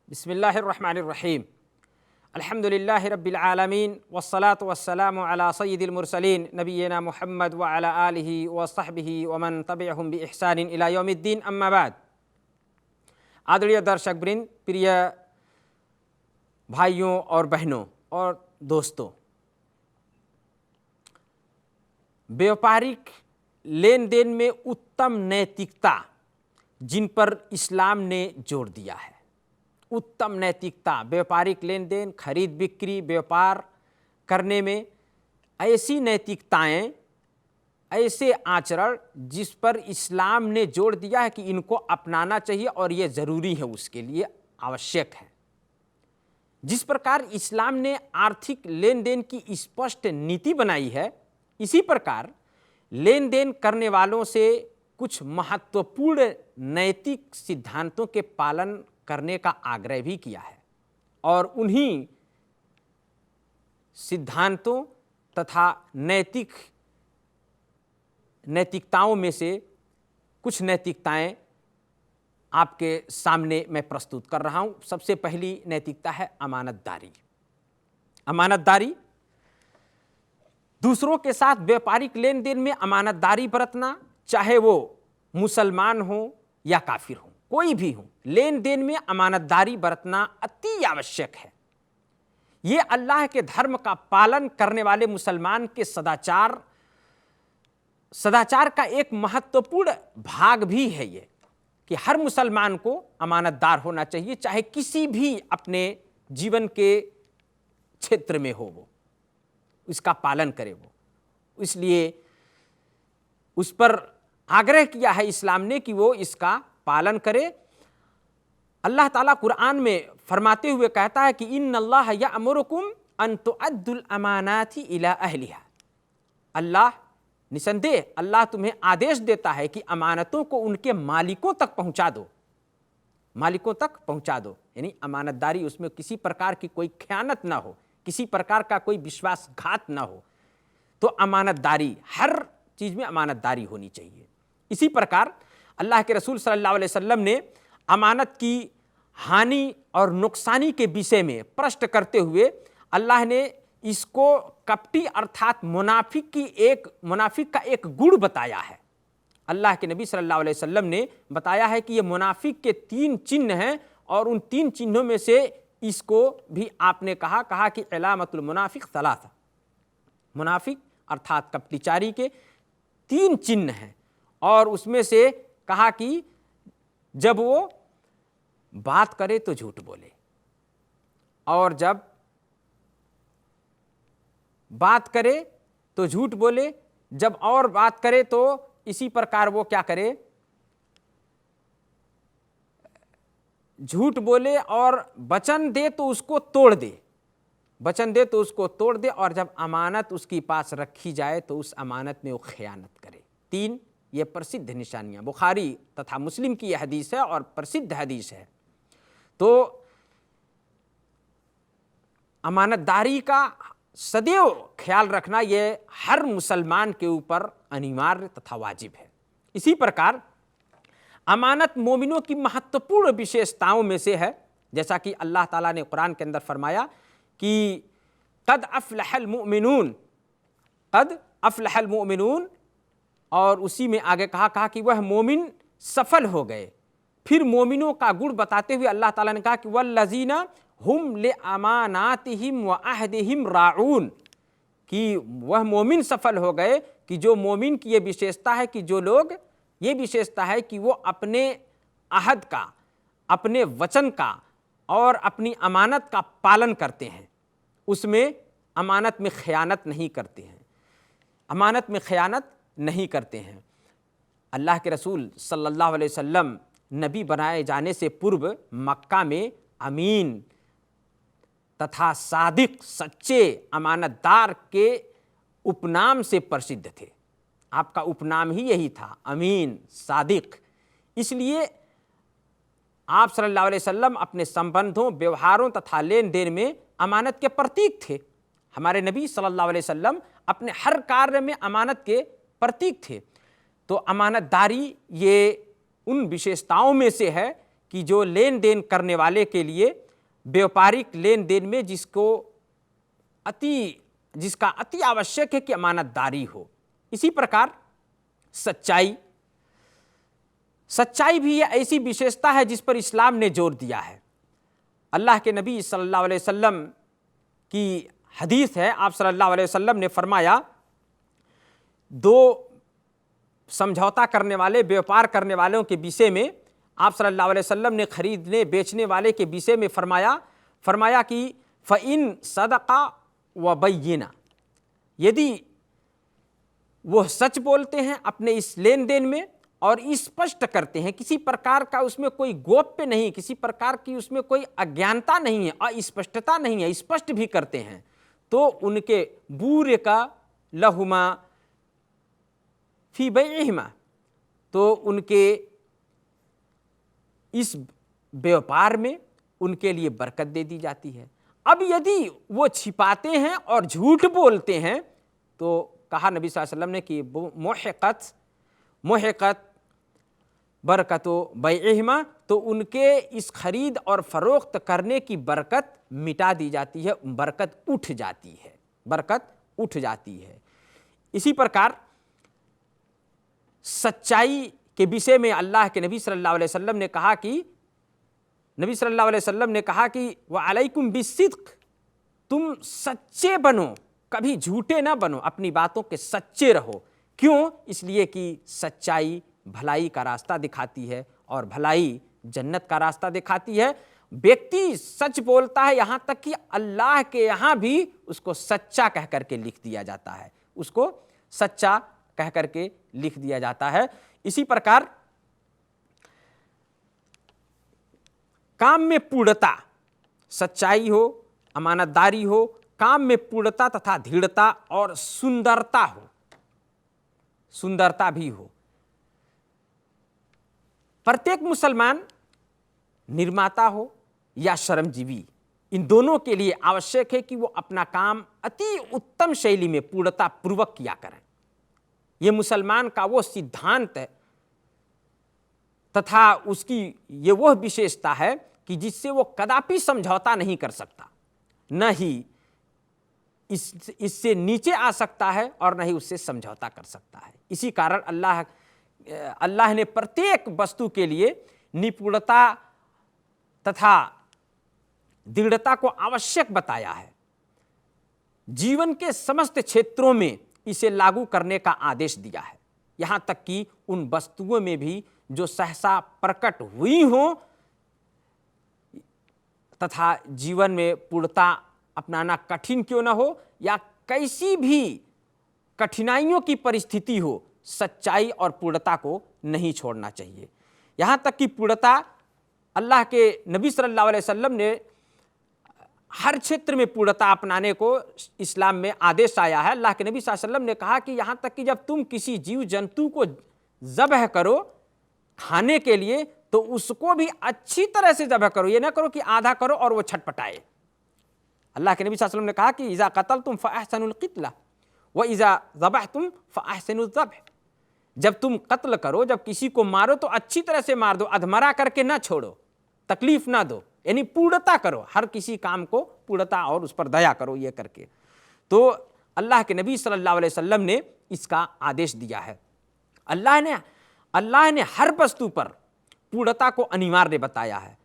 बिस्मिल्लाहिर्रहमानिर्रहीम। अल्हम्दुलिल्लाहि रब्बिल आलमीन वस्सलातु वस्सलामु अला सय्यिदिल मुरसलीन नबिय्यिना मुहम्मद व अला आलिहि व सहबिहि व मन तबिअहुम बि इहसानिन इला यौमिद्दीन, अम्मा बाद। आदरणीय दर्शकवृंद, प्रिय भाइयों और बहनों और दोस्तों, व्यापारिक लेन देन में उत्तम नैतिकता जिन पर इस्लाम ने जोर दिया है, उत्तम नैतिकता, व्यापारिक लेन देन, खरीद बिक्री, व्यापार करने में ऐसी नैतिकताएं, ऐसे आचरण जिस पर इस्लाम ने जोर दिया है कि इनको अपनाना चाहिए और ये ज़रूरी है, उसके लिए आवश्यक है। जिस प्रकार इस्लाम ने आर्थिक लेन देन की स्पष्ट नीति बनाई है, इसी प्रकार लेन देन करने वालों से कुछ महत्वपूर्ण नैतिक सिद्धांतों के पालन करने का आग्रह भी किया है और उन्हीं सिद्धांतों तथा नैतिकताओं में से कुछ नैतिकताएं आपके सामने मैं प्रस्तुत कर रहा हूं। सबसे पहली नैतिकता है अमानतदारी। अमानतदारी, दूसरों के साथ व्यापारिक लेन देन में अमानतदारी बरतना, चाहे वो मुसलमान हो या काफिर हो, कोई भी हो, लेन देन में अमानतदारी बरतना अति आवश्यक है। ये अल्लाह के धर्म का पालन करने वाले मुसलमान के सदाचार का एक महत्वपूर्ण भाग भी है ये कि हर मुसलमान को अमानतदार होना चाहिए, चाहे किसी भी अपने जीवन के क्षेत्र में हो, वो इसका पालन करे। वो इसलिए उस पर आग्रह किया है इस्लाम ने कि वो इसका पालन करे। अल्लाह ताला कुरान में फरमाते हुए कहता है कि इन्नल्लाह यअमुरुकुम अन तुअद्दुल अमानाति इला अहलिहा। अल्लाह, निसंदेह अल्लाह तुम्हें आदेश देता है कि अमानतों को उनके मालिकों तक पहुंचा दो, मालिकों तक पहुंचा दो। यानी अमानतदारी, उसमें किसी प्रकार की कोई खयानत ना हो, किसी प्रकार का कोई विश्वासघात ना हो। तो अमानतदारी, हर चीज में अमानतदारी होनी चाहिए। इसी प्रकार अल्लाह के रसूल सल्लल्लाहु अलैहि वसल्लम ने अमानत की हानि और नुकसानी के विषय में प्रश्न करते हुए अल्लाह ने इसको कपटी अर्थात मुनाफिक का एक गुण बताया है। अल्लाह के नबी सल्लल्लाहु अलैहि वसल्लम ने बताया है कि ये मुनाफिक के 3 चिन्ह हैं और उन 3 चिन्हों में से इसको भी आपने कहा कि अलामतुल मुनाफिक सलासा। मुनाफिक अर्थात कपटीचारी के 3 चिन्ह हैं और उसमें से कहा कि जब वो बात करे तो झूठ बोले, और जब बात करे तो झूठ बोले, जब और बात करे तो इसी प्रकार वो क्या करे, झूठ बोले, और वचन दे तो उसको तोड़ दे, वचन दे तो उसको तोड़ दे, और जब अमानत उसके पास रखी जाए तो उस अमानत में वो खयानत करे। 3 ये प्रसिद्ध निशानियां, बुखारी तथा मुस्लिम की यह हदीस है और प्रसिद्ध हदीस है। तो अमानतदारी का सदैव ख्याल रखना ये हर मुसलमान के ऊपर अनिवार्य तथा वाजिब है। इसी प्रकार अमानत मोमिनों की महत्वपूर्ण विशेषताओं में से है, जैसा कि अल्लाह ताला ने कुरान के अंदर फरमाया कि कद अफ्लहल मुमिनून, कद अफ्लहल मुमिनून, और उसी में आगे कहा कि वह मोमिन सफल हो गए। फिर मोमिनों का गुण बताते हुए अल्लाह ताला ने कहा कि वल्लज़ीना हुम ले अमानातिहिम व अहदिहिम राऊन, कि वह मोमिन सफल हो गए कि जो मोमिन की ये विशेषता है कि जो लोग, ये विशेषता है कि वो अपने अहद का, अपने वचन का और अपनी अमानत का पालन करते हैं, उसमें अमानत में खयानत नहीं करते हैं, अमानत में खयानत नहीं करते हैं। अल्लाह के रसूल सल्लल्लाहु अलैहि वसल्लम नबी बनाए जाने से पूर्व मक्का में अमीन तथा सादिक, सच्चे अमानतदार के उपनाम से प्रसिद्ध थे। आपका उपनाम ही यही था, अमीन, सादिक। इसलिए आप सल्लल्लाहु अलैहि वसल्लम अपने संबंधों, व्यवहारों तथा लेन देन में अमानत के प्रतीक थे। हमारे नबी सल्लल्लाहु अलैहि वसल्लम अपने हर कार्य में अमानत के प्रतीक थे। तो अमानतदारी ये उन विशेषताओं में से है कि जो लेन देन करने वाले के लिए व्यापारिक लेन देन में जिसका अति आवश्यक है कि अमानतदारी हो। इसी प्रकार सच्चाई भी ऐसी विशेषता है जिस पर इस्लाम ने जोर दिया है। अल्लाह के नबी सल्लल्लाहु अलैहि वसल्लम की हदीस है, आप सल्लल्लाहु अलैहि वसल्लम ने फरमाया, दो समझौता करने वाले, व्यापार करने वालों के विषय में आप सल्लल्लाहु अलैहि वसल्लम ने खरीदने बेचने वाले के विषय में फरमाया कि फ़इन सदका व बय्यिना, यदि वह सच बोलते हैं अपने इस लेन देन में और स्पष्ट करते हैं, किसी प्रकार का उसमें कोई गोप्य नहीं, किसी प्रकार की उसमें कोई अज्ञानता नहीं है, अस्पष्टता नहीं है, स्पष्ट भी करते हैं, तो उनके बूरे का लहुमा फी बैइहिमा, तो उनके इस व्यापार में उनके लिए बरकत दे दी जाती है। अब यदि वो छिपाते हैं और झूठ बोलते हैं तो कहा नबी सल्लल्लाहु अलैहि वसल्लम ने कि मोहक़त बरकतो बैइहिमा, तो उनके इस खरीद और फरोख्त करने की बरकत मिटा दी जाती है, बरकत उठ जाती है। इसी प्रकार सच्चाई के विषय में अल्लाह के नबी सल्लल्लाहु अलैहि वसल्लम ने कहा कि व अलैकुम बिस्सिद्क़, तुम सच्चे बनो, कभी झूठे ना बनो, अपनी बातों के सच्चे रहो। क्यों? इसलिए कि सच्चाई भलाई का रास्ता दिखाती है और भलाई जन्नत का रास्ता दिखाती है। व्यक्ति सच बोलता है, यहाँ तक कि अल्लाह के यहाँ भी उसको सच्चा कह करके लिख दिया जाता है, उसको सच्चा कह करके लिख दिया जाता है। इसी प्रकार काम में पूर्णता, सच्चाई हो, अमानतदारी हो, काम में पूर्णता तथा दृढ़ता और सुंदरता भी हो। प्रत्येक मुसलमान निर्माता हो या श्रमजीवी, इन दोनों के लिए आवश्यक है कि वो अपना काम अति उत्तम शैली में पूर्णता पूर्वक किया करें। ये मुसलमान का वो सिद्धांत है तथा उसकी ये वह विशेषता है कि जिससे वो कदापि समझौता नहीं कर सकता, न ही इससे नीचे आ सकता है और न ही उससे समझौता कर सकता है। इसी कारण अल्लाह ने प्रत्येक वस्तु के लिए निपुणता तथा दृढ़ता को आवश्यक बताया है। जीवन के समस्त क्षेत्रों में इसे लागू करने का आदेश दिया है, यहाँ तक कि उन वस्तुओं में भी जो सहसा प्रकट हुई हों तथा जीवन में पूर्णता अपनाना कठिन क्यों न हो या कैसी भी कठिनाइयों की परिस्थिति हो, सच्चाई और पूर्णता को नहीं छोड़ना चाहिए। यहाँ तक कि पूर्णता, अल्लाह के नबी सल्लल्लाहु अलैहि वसल्लम ने हर क्षेत्र में पूर्णता अपनाने को इस्लाम में आदेश आया है। अल्लाह के नबी सल्लल्लाहु अलैहि वसल्लम ने कहा कि यहाँ तक कि जब तुम किसी जीव जंतु को ज़बह करो खाने के लिए तो उसको भी अच्छी तरह से ज़बह करो, ये ना करो कि आधा करो और वो छटपटाए। अल्लाह के नबी सल्लल्लाहु अलैहि वसल्लम ने कहा कि इज़ा क़तलतुम फ़अहसिनुल क़ितला व इज़ा ज़बहतुम फ़अहसिनुज़ ज़ब्ह, जब तुम कत्ल करो, जब किसी को मारो तो अच्छी तरह से मार दो, अधमरा करके ना छोड़ो, तकलीफ ना दो, यानी पूर्णता करो, हर किसी काम को पूर्णता और उस पर दया करो, ये करके। तो अल्लाह के नबी सल्लल्लाहु अलैहि वसल्लम ने इसका आदेश दिया है। अल्लाह ने हर वस्तु पर पूर्णता को अनिवार्य बताया है।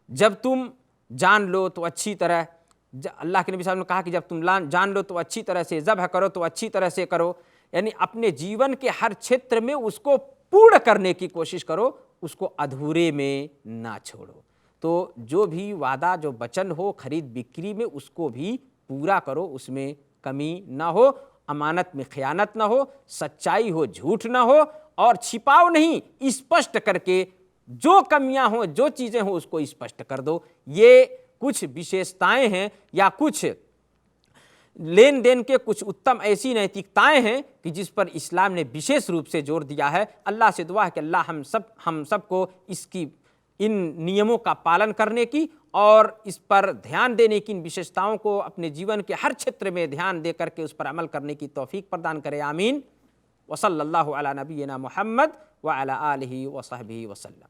जब तुम जान लो तो अच्छी तरह, अल्लाह के नबी साहब ने कहा कि जब तुम जान लो तो अच्छी तरह से ज़बह करो, तो अच्छी तरह से करो, यानी अपने जीवन के हर क्षेत्र में उसको पूर्ण करने की कोशिश करो, उसको अधूरे में ना छोड़ो। तो जो भी वादा, जो वचन हो खरीद बिक्री में, उसको भी पूरा करो, उसमें कमी ना हो, अमानत में खयानत ना हो, सच्चाई हो, झूठ ना हो, और छिपाओ नहीं, स्पष्ट करके जो कमियां हो, जो चीज़ें हो, उसको स्पष्ट कर दो। ये कुछ विशेषताएं हैं या कुछ लेन देन के कुछ उत्तम ऐसी नैतिकताएं हैं कि जिस पर इस्लाम ने विशेष रूप से जोर दिया है। अल्लाह से दुआ है कि अल्लाह हम सबको इन नियमों का पालन करने की और इस पर ध्यान देने की, इन विशेषताओं को अपने जीवन के हर क्षेत्र में ध्यान दे करके उस पर अमल करने की तौफीक प्रदान करे। आमीन। वसल्लल्लाहु अला नबीना मुहम्मद व अला आलिहि व सहबिहि वसल्लम।